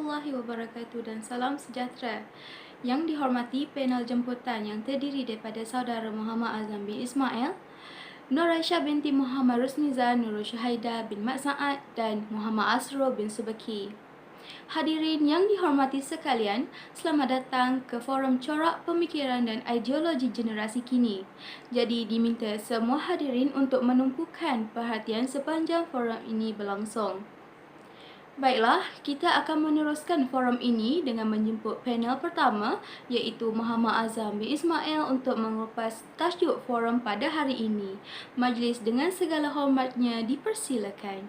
warahmatullahi wabarakatuh dan salam sejahtera. Yang dihormati panel jemputan yang terdiri daripada saudara Muhammad Azam bin Ismail, Nur Aisyah binti Muhammad Rusmizan, Nurul Syahidah bin Mat Sa'ad dan Muhammad Asrul bin Subaki. Hadirin yang dihormati sekalian, selamat datang ke forum corak pemikiran dan ideologi generasi kini. Jadi diminta semua hadirin untuk menumpukan perhatian sepanjang forum ini berlangsung. Baiklah, kita akan meneruskan forum ini dengan menjemput panel pertama iaitu Muhammad Azam bin Ismail untuk mengupas tajuk forum pada hari ini. Majlis dengan segala hormatnya dipersilakan.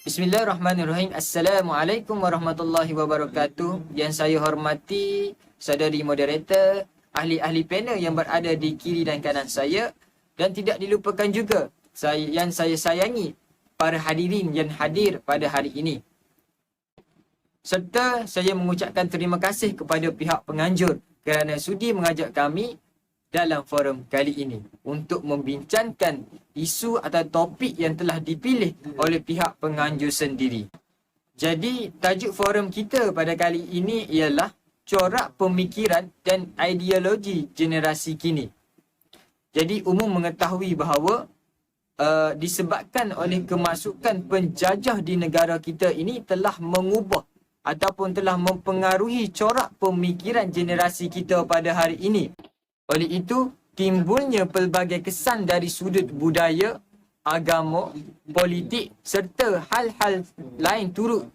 Bismillahirrahmanirrahim. Assalamualaikum warahmatullahi wabarakatuh. Yang saya hormati saudari moderator, ahli-ahli panel yang berada di kiri dan kanan saya, dan tidak dilupakan juga yang saya sayangi, para hadirin yang hadir pada hari ini. Serta saya mengucapkan terima kasih kepada pihak penganjur kerana sudi mengajak kami dalam forum kali ini untuk membincangkan isu atau topik yang telah dipilih oleh pihak penganjur sendiri. Jadi, tajuk forum kita pada kali ini ialah corak pemikiran dan ideologi generasi kini. Jadi, umum mengetahui bahawa disebabkan oleh kemasukan penjajah di negara kita ini telah mengubah ataupun telah mempengaruhi corak pemikiran generasi kita pada hari ini. Oleh itu, timbulnya pelbagai kesan dari sudut budaya, agama, politik serta hal-hal lain turut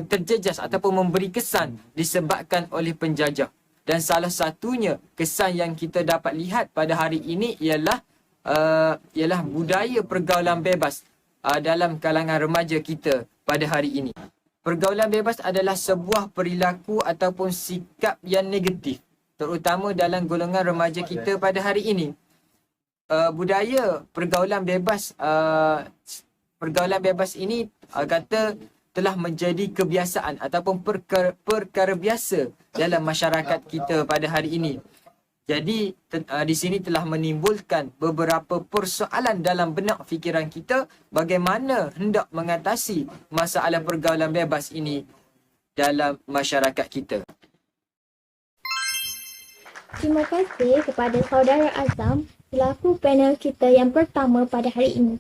terjejas ataupun memberi kesan disebabkan oleh penjajah. Dan salah satunya kesan yang kita dapat lihat pada hari ini ialah budaya pergaulan bebas dalam kalangan remaja kita pada hari ini. Pergaulan bebas adalah sebuah perilaku ataupun sikap yang negatif, terutama dalam golongan remaja kita pada hari ini. Budaya pergaulan bebas ini kata telah menjadi kebiasaan ataupun perkara biasa dalam masyarakat kita pada hari ini. Jadi di sini telah menimbulkan beberapa persoalan dalam benak fikiran kita bagaimana hendak mengatasi masalah pergaulan bebas ini dalam masyarakat kita. Terima kasih kepada saudara Azam selaku panel kita yang pertama pada hari ini.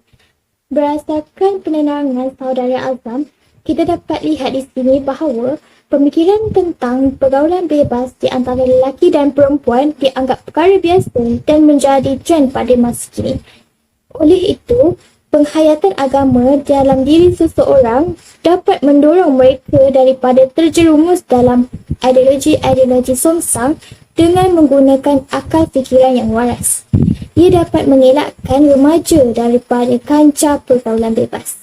Berdasarkan penerangan saudara Azam, kita dapat lihat di sini bahawa pemikiran tentang pergaulan bebas di antara lelaki dan perempuan dianggap perkara biasa dan menjadi trend pada masa kini. Oleh itu, penghayatan agama dalam diri seseorang dapat mendorong mereka daripada terjerumus dalam ideologi-ideologi songsang dengan menggunakan akal fikiran yang waras. Ia dapat mengelakkan remaja daripada kancah pergaulan bebas.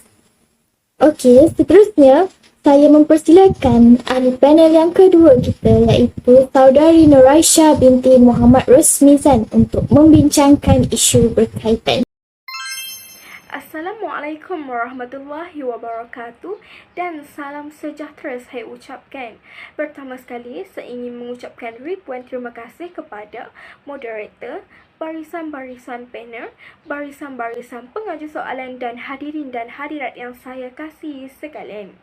Okey, seterusnya saya mempersilakan ahli panel yang kedua kita iaitu saudari Nur Aisyah binti Muhammad Rusmizan untuk membincangkan isu berkaitan. Assalamualaikum warahmatullahi wabarakatuh dan salam sejahtera saya ucapkan. Pertama sekali, saya ingin mengucapkan ribuan terima kasih kepada moderator, barisan-barisan panel, barisan-barisan pengajuh soalan dan hadirin dan hadirat yang saya kasihi sekalian.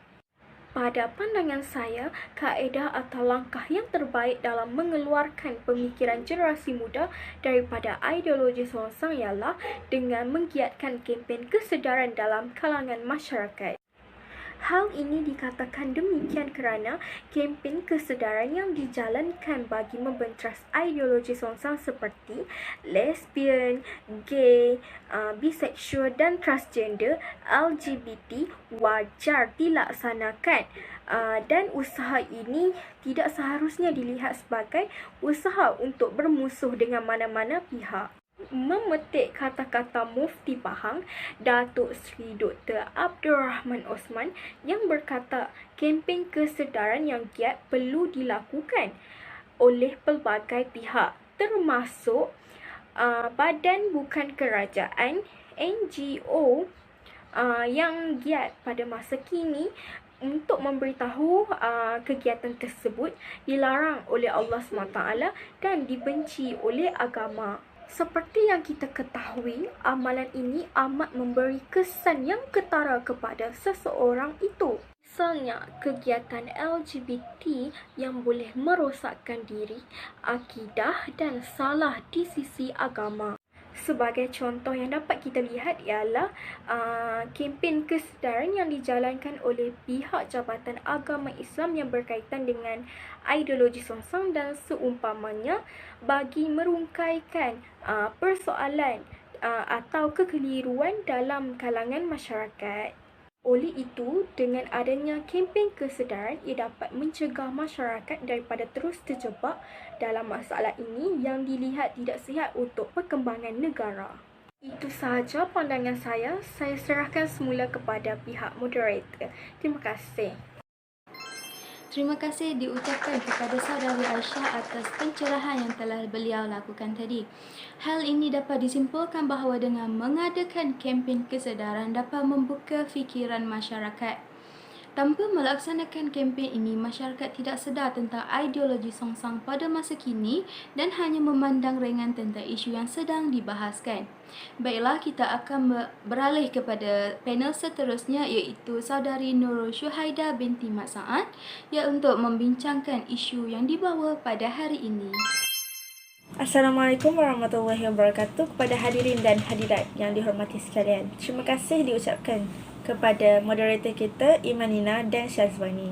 Pada pandangan saya, kaedah atau langkah yang terbaik dalam mengeluarkan pemikiran generasi muda daripada ideologi songsang ialah dengan menggiatkan kempen kesedaran dalam kalangan masyarakat. Hal ini dikatakan demikian kerana kempen kesedaran yang dijalankan bagi membenteras ideologi songsang seperti lesbian, gay, biseksual dan transgender, LGBT wajar dilaksanakan. Dan usaha ini tidak seharusnya dilihat sebagai usaha untuk bermusuh dengan mana-mana pihak. Memetik kata-kata Mufti Pahang, Datuk Seri Dr. Abdul Rahman Osman yang berkata kempen kesedaran yang giat perlu dilakukan oleh pelbagai pihak termasuk badan bukan kerajaan, NGO yang giat pada masa kini untuk memberitahu kegiatan tersebut dilarang oleh Allah SWT dan dibenci oleh agama. Seperti yang kita ketahui, amalan ini amat memberi kesan yang ketara kepada seseorang itu. Misalnya, kegiatan LGBT yang boleh merosakkan diri, akidah dan salah di sisi agama. Sebagai contoh yang dapat kita lihat ialah kempen kesedaran yang dijalankan oleh pihak Jabatan Agama Islam yang berkaitan dengan ideologi songsang dan seumpamanya bagi merungkaikan persoalan atau kekeliruan dalam kalangan masyarakat. Oleh itu, dengan adanya kempen kesedaran, ia dapat mencegah masyarakat daripada terus terjebak dalam masalah ini yang dilihat tidak sihat untuk perkembangan negara. Itu sahaja pandangan saya. Saya serahkan semula kepada pihak moderator. Terima kasih. Terima kasih diucapkan kepada saudari Aisyah atas pencerahan yang telah beliau lakukan tadi. Hal ini dapat disimpulkan bahawa dengan mengadakan kempen kesedaran dapat membuka fikiran masyarakat. Tanpa melaksanakan kempen ini, masyarakat tidak sedar tentang ideologi songsang pada masa kini dan hanya memandang ringan tentang isu yang sedang dibahaskan. Baiklah, kita akan beralih kepada panel seterusnya iaitu saudari Nurul Syuhaida binti Mat Saad yang untuk membincangkan isu yang dibawa pada hari ini. Assalamualaikum warahmatullahi wabarakatuh kepada hadirin dan hadirat yang dihormati sekalian. Terima kasih diucapkan kepada moderator kita Imanina dan Syazwani.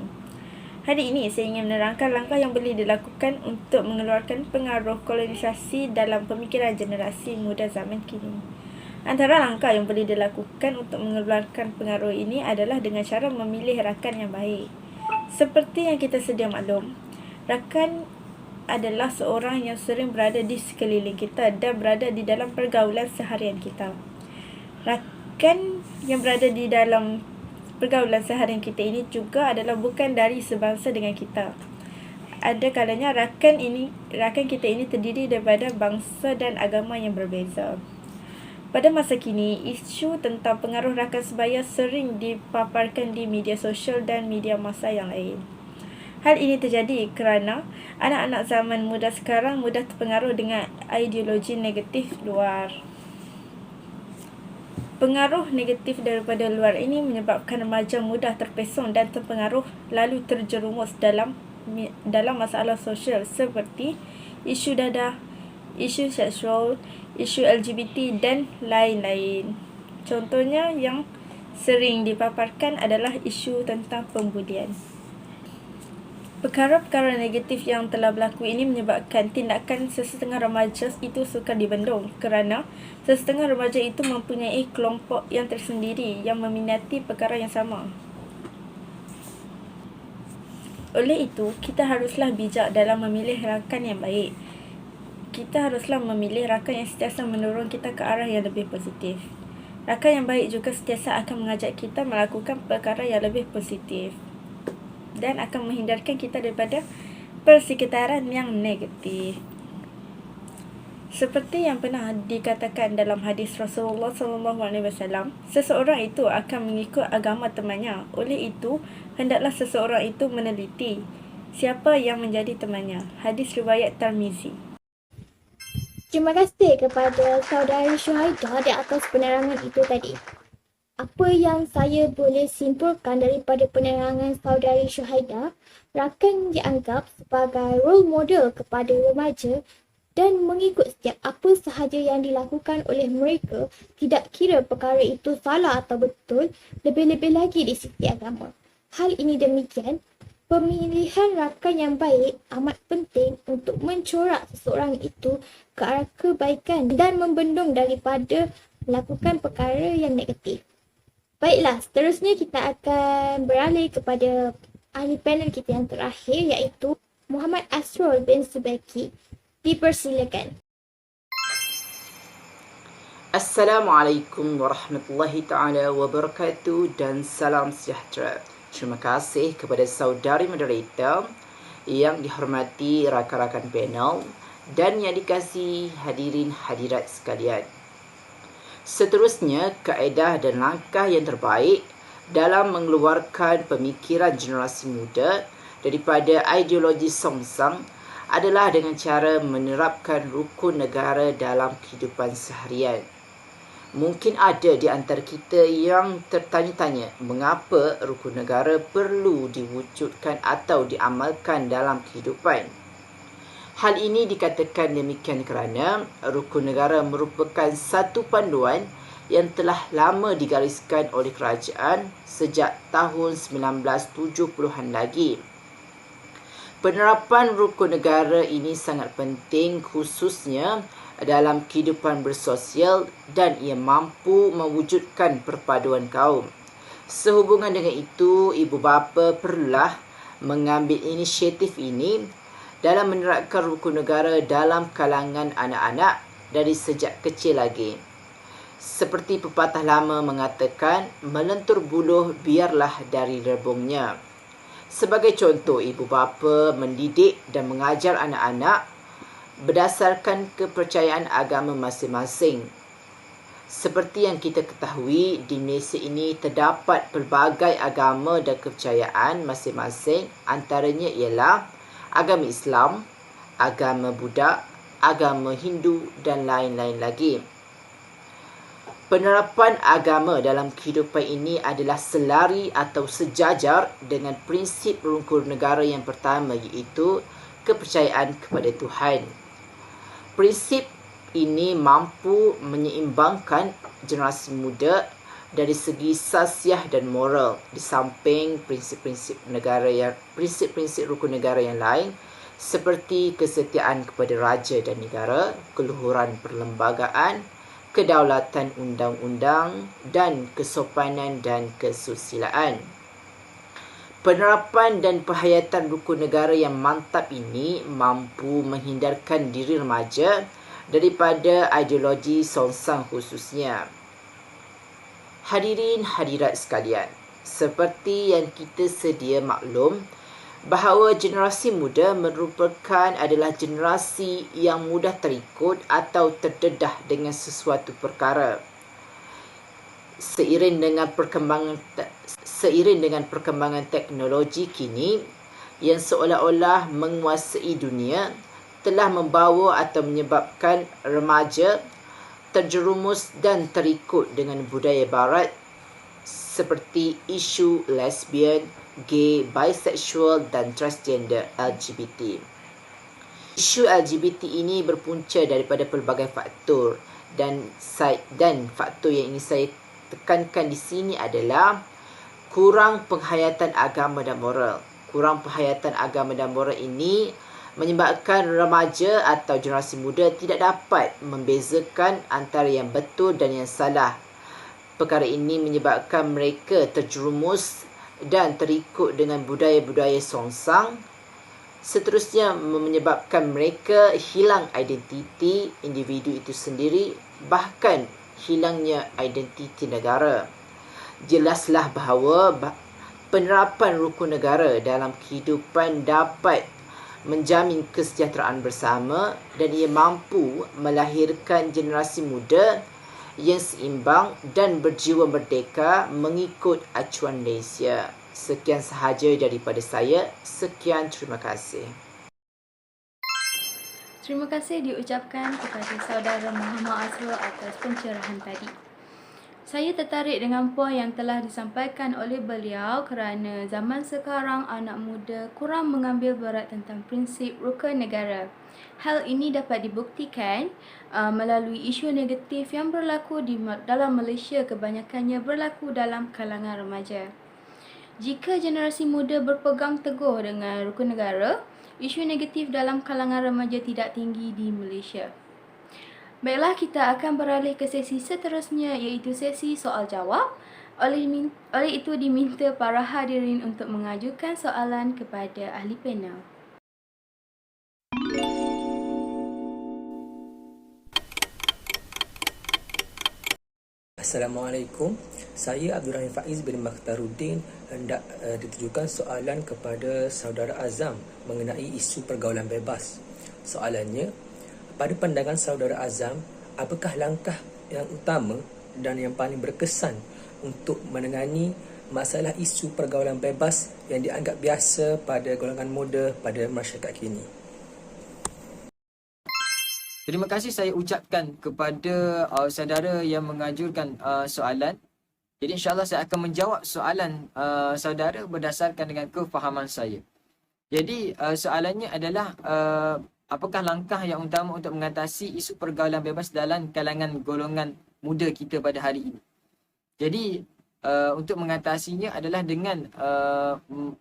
Hari ini saya ingin menerangkan langkah yang boleh dilakukan untuk mengeluarkan pengaruh kolonisasi dalam pemikiran generasi muda zaman kini. Antara langkah yang boleh dilakukan untuk mengeluarkan pengaruh ini adalah dengan cara memilih rakan yang baik. Seperti yang kita sedia maklum, rakan adalah seorang yang sering berada di sekeliling kita dan berada di dalam pergaulan seharian kita. Rakan yang berada di dalam pergaulan seharian kita ini juga adalah bukan dari sebangsa dengan kita. Ada kalanya rakan kita ini terdiri daripada bangsa dan agama yang berbeza. Pada masa kini, isu tentang pengaruh rakan sebaya sering dipaparkan di media sosial dan media massa yang lain. Hal ini terjadi kerana anak-anak zaman muda sekarang mudah terpengaruh dengan ideologi negatif luar. Pengaruh negatif daripada luar ini menyebabkan remaja mudah terpesong dan terpengaruh lalu terjerumus dalam masalah sosial seperti isu dadah, isu seksual, isu LGBT dan lain-lain. Contohnya yang sering dipaparkan adalah isu tentang pembulian. Perkara-perkara negatif yang telah berlaku ini menyebabkan tindakan sesetengah remaja itu sukar dibendung kerana sesetengah remaja itu mempunyai kelompok yang tersendiri yang meminati perkara yang sama. Oleh itu, kita haruslah bijak dalam memilih rakan yang baik. Kita haruslah memilih rakan yang sentiasa mendorong kita ke arah yang lebih positif. Rakan yang baik juga sentiasa akan mengajak kita melakukan perkara yang lebih positif dan akan menghindarkan kita daripada persekitaran yang negatif. Seperti yang pernah dikatakan dalam hadis Rasulullah SAW, seseorang itu akan mengikut agama temannya. Oleh itu, hendaklah seseorang itu meneliti siapa yang menjadi temannya. Hadis riwayat Tirmizi. Terima kasih kepada saudari Syuhaida di atas penerangan itu tadi. Apa yang saya boleh simpulkan daripada penerangan saudari Syuhaida, rakan dianggap sebagai role model kepada remaja dan mengikut setiap apa sahaja yang dilakukan oleh mereka, tidak kira perkara itu salah atau betul, lebih-lebih lagi di sisi agama. Hal ini demikian, pemilihan rakan yang baik amat penting untuk mencorak seseorang itu ke arah kebaikan dan membendung daripada melakukan perkara yang negatif. Baiklah, seterusnya kita akan beralih kepada ahli panel kita yang terakhir iaitu Muhammad Asrul bin Subeki. Dipersilakan. Assalamualaikum warahmatullahi taala wabarakatuh dan salam sejahtera. Terima kasih kepada saudari moderator yang dihormati rakan-rakan panel dan yang dikasihi hadirin hadirat sekalian. Seterusnya, kaedah dan langkah yang terbaik dalam mengeluarkan pemikiran generasi muda daripada ideologi songsang adalah dengan cara menerapkan rukun negara dalam kehidupan seharian. Mungkin ada di antara kita yang tertanya-tanya mengapa rukun negara perlu diwujudkan atau diamalkan dalam kehidupan. Hal ini dikatakan demikian kerana rukun negara merupakan satu panduan yang telah lama digariskan oleh kerajaan sejak tahun 1970-an lagi. Penerapan rukun negara ini sangat penting khususnya dalam kehidupan bersosial dan ia mampu mewujudkan perpaduan kaum. Sehubungan dengan itu, ibu bapa perlulah mengambil inisiatif ini dalam menerapkan rukun negara dalam kalangan anak-anak dari sejak kecil lagi. Seperti pepatah lama mengatakan, melentur buluh biarlah dari rebungnya. Sebagai contoh, ibu bapa mendidik dan mengajar anak-anak berdasarkan kepercayaan agama masing-masing. Seperti yang kita ketahui, di Malaysia ini terdapat pelbagai agama dan kepercayaan masing-masing. Antaranya ialah agama Islam, agama Buddha, agama Hindu dan lain-lain lagi. Penerapan agama dalam kehidupan ini adalah selari atau sejajar dengan prinsip rukun negara yang pertama, iaitu kepercayaan kepada Tuhan. Prinsip ini mampu menyeimbangkan generasi muda dari segi sasiah dan moral di samping prinsip-prinsip rukun negara yang lain seperti kesetiaan kepada raja dan negara, keluhuran perlembagaan, kedaulatan undang-undang dan kesopanan dan kesusilaan. Penerapan dan penghayatan rukun negara yang mantap ini mampu menghindarkan diri remaja daripada ideologi songsang khususnya. Hadirin hadirat sekalian, seperti yang kita sedia maklum bahawa generasi muda adalah generasi yang mudah terikut atau terdedah dengan sesuatu perkara. Seiring dengan perkembangan teknologi kini yang seolah-olah menguasai dunia telah membawa atau menyebabkan remaja terjerumus dan terikut dengan budaya barat seperti isu lesbian, gay, bisexual dan transgender LGBT. Isu LGBT ini berpunca daripada pelbagai faktor dan faktor yang ingin saya tekankan di sini adalah kurang penghayatan agama dan moral. Kurang penghayatan agama dan moral ini menyebabkan remaja atau generasi muda tidak dapat membezakan antara yang betul dan yang salah. Perkara ini menyebabkan mereka terjerumus dan terikut dengan budaya-budaya songsang. Seterusnya menyebabkan mereka hilang identiti individu itu sendiri, bahkan hilangnya identiti negara. Jelaslah bahawa penerapan rukun negara dalam kehidupan dapat menjamin kesejahteraan bersama dan ia mampu melahirkan generasi muda yang seimbang dan berjiwa merdeka mengikut acuan Malaysia. Sekian sahaja daripada saya. Sekian, terima kasih. Terima kasih diucapkan kepada saudara Muhammad Azrul atas pencerahan tadi. Saya tertarik dengan poin yang telah disampaikan oleh beliau kerana zaman sekarang anak muda kurang mengambil berat tentang prinsip rukun negara. Hal ini dapat dibuktikan melalui isu negatif yang berlaku dalam Malaysia, kebanyakannya berlaku dalam kalangan remaja. Jika generasi muda berpegang teguh dengan rukun negara, isu negatif dalam kalangan remaja tidak tinggi di Malaysia. Baiklah, kita akan beralih ke sesi seterusnya, iaitu sesi soal jawab. Oleh itu diminta para hadirin untuk mengajukan soalan kepada ahli panel. Assalamualaikum. Saya Abdul Rahim Faiz bin Makhtaruddin hendak ditujukan soalan kepada Saudara Azam mengenai isu pergaulan bebas. Soalannya, pada pandangan Saudara Azam, apakah langkah yang utama dan yang paling berkesan untuk menangani masalah isu pergaulan bebas yang dianggap biasa pada golongan muda pada masyarakat kini? Terima kasih saya ucapkan kepada saudara yang mengajukan soalan. Jadi insyaAllah saya akan menjawab soalan saudara berdasarkan dengan kefahaman saya. Jadi soalannya adalah apakah langkah yang utama untuk mengatasi isu pergaulan bebas dalam kalangan golongan muda kita pada hari ini. Jadi untuk mengatasinya adalah dengan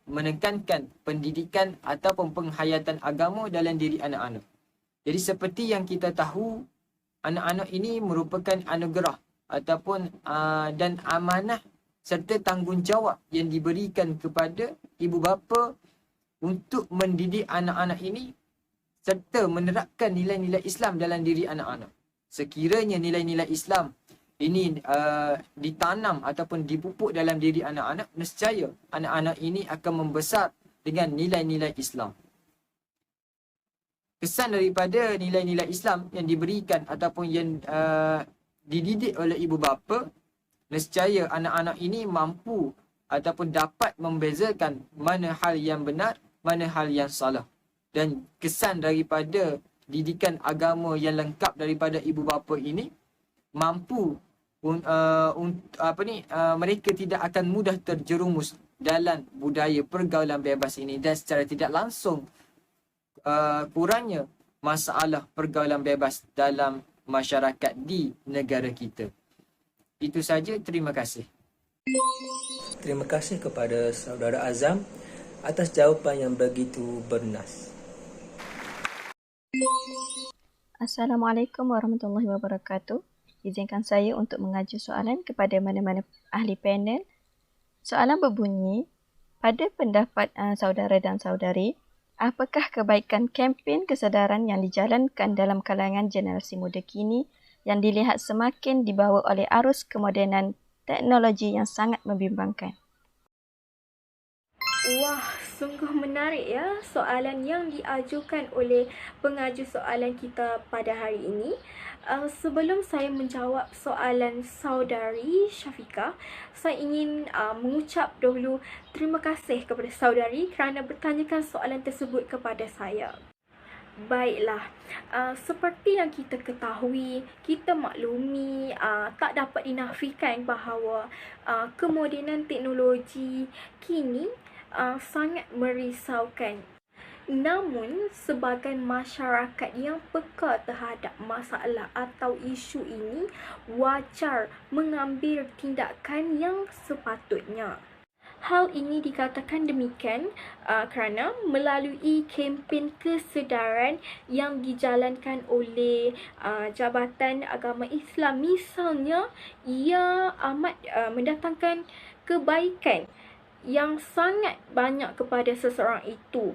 menekankan pendidikan ataupun penghayatan agama dalam diri anak-anak. Jadi seperti yang kita tahu, anak-anak ini merupakan anugerah ataupun dan amanah serta tanggungjawab yang diberikan kepada ibu bapa untuk mendidik anak-anak ini serta menerapkan nilai-nilai Islam dalam diri anak-anak. Sekiranya nilai-nilai Islam ini ditanam ataupun dipupuk dalam diri anak-anak, nescaya anak-anak ini akan membesar dengan nilai-nilai Islam. Kesan daripada nilai-nilai Islam yang diberikan ataupun yang dididik oleh ibu bapa, nescaya anak-anak ini mampu ataupun dapat membezakan mana hal yang benar, mana hal yang salah. Dan kesan daripada didikan agama yang lengkap daripada ibu bapa ini mampu mereka tidak akan mudah terjerumus dalam budaya pergaulan bebas ini, dan secara tidak langsung kurangnya masalah pergaulan bebas dalam masyarakat di negara kita. Itu saja, terima kasih. Terima kasih kepada saudara Azam atas jawapan yang begitu bernas. Assalamualaikum warahmatullahi wabarakatuh. Izinkan saya untuk mengaju soalan kepada mana-mana ahli panel. Soalan berbunyi, pada pendapat saudara dan saudari, apakah kebaikan kempen kesedaran yang dijalankan dalam kalangan generasi muda kini yang dilihat semakin dibawa oleh arus kemodenan teknologi yang sangat membimbangkan? Wah, sungguh menarik ya soalan yang diajukan oleh pengaju soalan kita pada hari ini. Sebelum saya menjawab soalan saudari Syafiqah, saya ingin mengucap dahulu terima kasih kepada saudari kerana bertanyakan soalan tersebut kepada saya. Baiklah, seperti yang kita ketahui, kita maklumi, tak dapat dinafikan bahawa kemodenan teknologi kini sangat merisaukan. Namun, sebagai masyarakat yang peka terhadap masalah atau isu ini, wajar mengambil tindakan yang sepatutnya. Hal ini dikatakan demikian kerana melalui kempen kesedaran yang dijalankan oleh Jabatan Agama Islam, misalnya, ia amat mendatangkan kebaikan yang sangat banyak kepada seseorang itu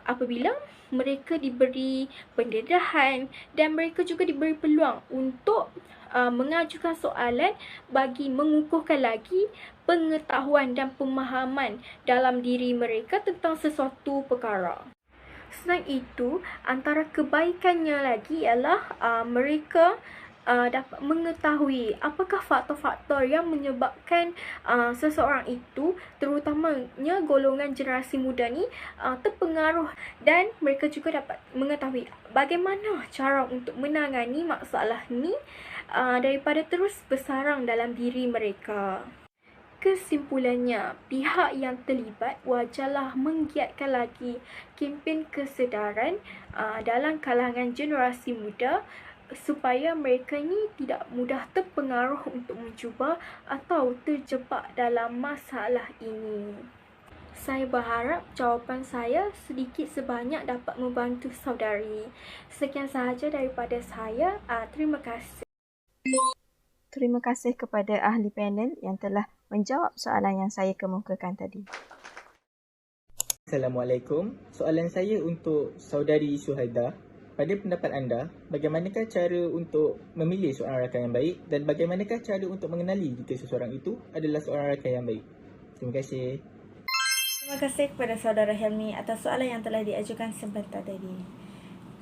apabila mereka diberi pendedahan dan mereka juga diberi peluang untuk mengajukan soalan bagi mengukuhkan lagi pengetahuan dan pemahaman dalam diri mereka tentang sesuatu perkara. Selain itu, antara kebaikannya lagi ialah mereka dapat mengetahui apakah faktor-faktor yang menyebabkan seseorang itu, terutamanya golongan generasi muda ni, terpengaruh, dan mereka juga dapat mengetahui bagaimana cara untuk menangani masalah ni daripada terus bersarang dalam diri mereka. Kesimpulannya, pihak yang terlibat wajarlah menggiatkan lagi kempen kesedaran dalam kalangan generasi muda supaya mereka ni tidak mudah terpengaruh untuk mencuba atau terjebak dalam masalah ini. Saya berharap jawapan saya sedikit sebanyak dapat membantu saudari. Sekian sahaja daripada saya. Terima kasih. Terima kasih kepada ahli panel yang telah menjawab soalan yang saya kemukakan tadi. Assalamualaikum. Soalan saya untuk saudari Syuhaidah. Pada pendapat anda, bagaimanakah cara untuk memilih seorang rakan yang baik dan bagaimanakah cara untuk mengenali jika seseorang itu adalah seorang rakan yang baik? Terima kasih. Terima kasih kepada saudara Helmi atas soalan yang telah diajukan sebentar tadi.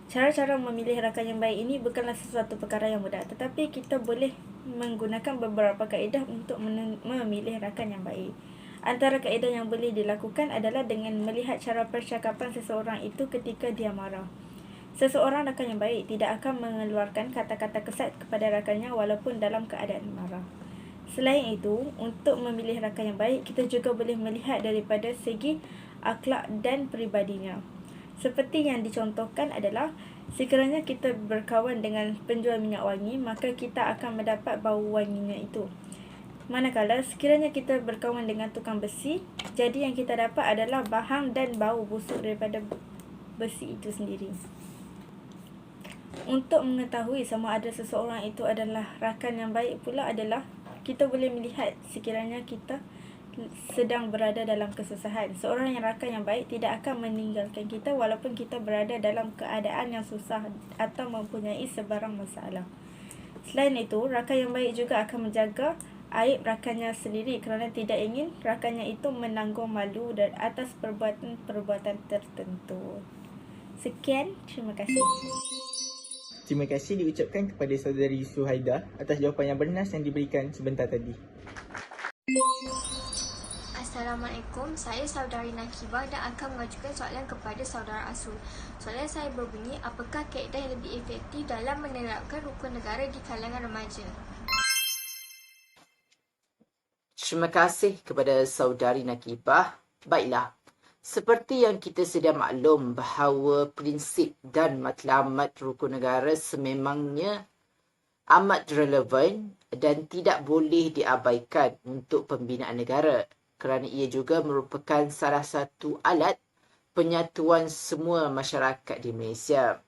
Cara-cara memilih rakan yang baik ini bukanlah sesuatu perkara yang mudah, tetapi kita boleh menggunakan beberapa kaedah untuk memilih rakan yang baik. Antara kaedah yang boleh dilakukan adalah dengan melihat cara percakapan seseorang itu ketika dia marah. Seseorang rakan yang baik tidak akan mengeluarkan kata-kata kesat kepada rakannya walaupun dalam keadaan marah. Selain itu, untuk memilih rakan yang baik, kita juga boleh melihat daripada segi akhlak dan peribadinya. Seperti yang dicontohkan adalah, sekiranya kita berkawan dengan penjual minyak wangi, maka kita akan mendapat bau wanginya itu. Manakala sekiranya kita berkawan dengan tukang besi, jadi yang kita dapat adalah bahang dan bau busuk daripada besi itu sendiri. Untuk mengetahui sama ada seseorang itu adalah rakan yang baik pula adalah kita boleh melihat sekiranya kita sedang berada dalam kesusahan. Seorang yang rakan yang baik tidak akan meninggalkan kita walaupun kita berada dalam keadaan yang susah atau mempunyai sebarang masalah. Selain itu, rakan yang baik juga akan menjaga aib rakannya sendiri kerana tidak ingin rakannya itu menanggung malu dan atas perbuatan-perbuatan tertentu. Sekian, terima kasih. Terima kasih diucapkan kepada saudari Suhaidah atas jawapan yang bernas yang diberikan sebentar tadi. Assalamualaikum, saya saudari Nakibah dan akan mengajukan soalan kepada saudara Asrul. Soalan saya berbunyi, apakah kaedah yang lebih efektif dalam menerapkan rukun negara di kalangan remaja? Terima kasih kepada saudari Nakibah. Baiklah, seperti yang kita sedia maklum bahawa prinsip dan matlamat rukun negara sememangnya amat relevan dan tidak boleh diabaikan untuk pembinaan negara kerana ia juga merupakan salah satu alat penyatuan semua masyarakat di Malaysia.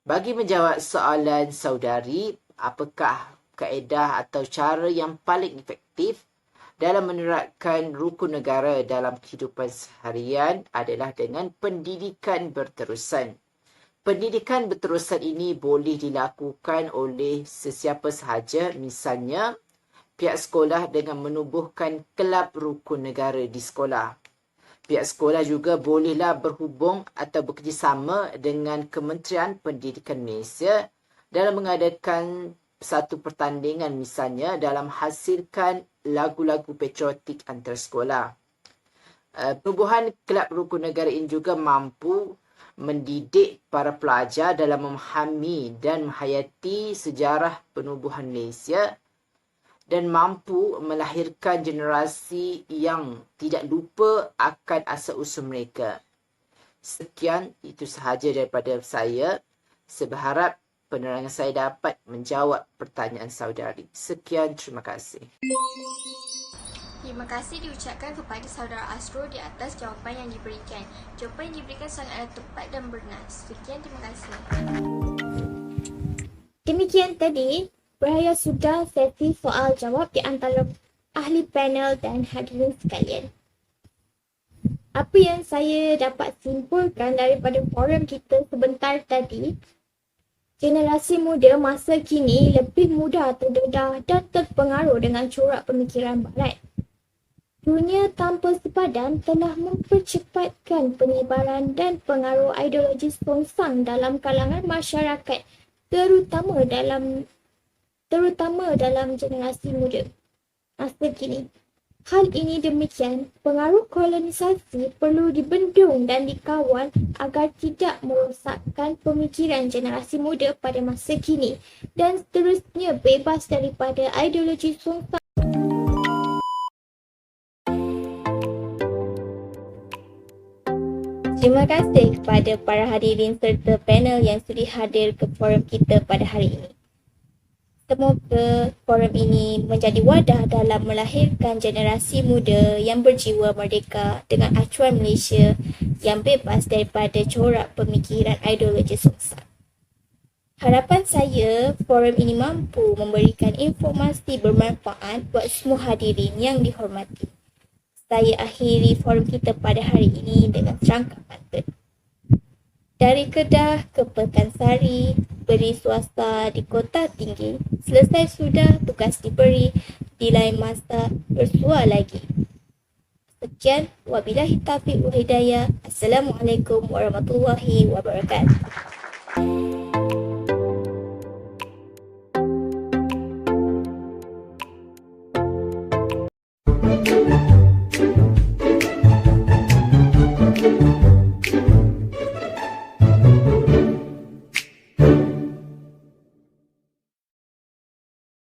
Bagi menjawab soalan saudari, apakah kaedah atau cara yang paling efektif dalam menerapkan rukun negara dalam kehidupan seharian adalah dengan pendidikan berterusan. Pendidikan berterusan ini boleh dilakukan oleh sesiapa sahaja, misalnya pihak sekolah dengan menubuhkan kelab rukun negara di sekolah. Pihak sekolah juga bolehlah berhubung atau bekerjasama dengan Kementerian Pendidikan Malaysia dalam mengadakan satu pertandingan, misalnya dalam hasilkan lagu-lagu patriotik antara sekolah. Penubuhan kelab rukun negara ini juga mampu mendidik para pelajar dalam memahami dan menghayati sejarah penubuhan Malaysia dan mampu melahirkan generasi yang tidak lupa akan asal-usul mereka. Sekian, itu sahaja daripada saya. Saya berharap penerangan saya dapat menjawab pertanyaan saudari. Sekian, terima kasih. Terima kasih diucapkan kepada saudara Asrul di atas jawapan yang diberikan. Jawapan yang diberikan sangatlah tepat dan bernas. Sekian, terima kasih. Demikian tadi beraya sudah sesi soal jawab di antara ahli panel dan hadirin sekalian. Apa yang saya dapat simpulkan daripada forum kita sebentar tadi, generasi muda masa kini lebih mudah terdedah dan terpengaruh dengan corak pemikiran barat. Dunia tanpa sepadan telah mempercepatkan penyebaran dan pengaruh ideologi songsang dalam kalangan masyarakat, terutama dalam generasi muda masa kini. Hal ini demikian, pengaruh kolonisasi perlu dibendung dan dikawal agar tidak merosakkan pemikiran generasi muda pada masa kini dan seterusnya bebas daripada ideologi songsang. Terima kasih kepada para hadirin serta panel yang sudi hadir ke forum kita pada hari ini. Semoga forum ini menjadi wadah dalam melahirkan generasi muda yang berjiwa merdeka dengan acuan Malaysia yang bebas daripada corak pemikiran ideologi songsang. Harapan saya, forum ini mampu memberikan informasi bermanfaat buat semua hadirin yang dihormati. Saya akhiri forum kita pada hari ini dengan serangkap pantun. Dari Kedah ke Pekansari, beri swasta di kota tinggi. Selesai sudah tugas diberi, di lain masa bersua lagi. Sekian, wabillahi taufiq wal hidayah. Assalamualaikum warahmatullahi wabarakatuh.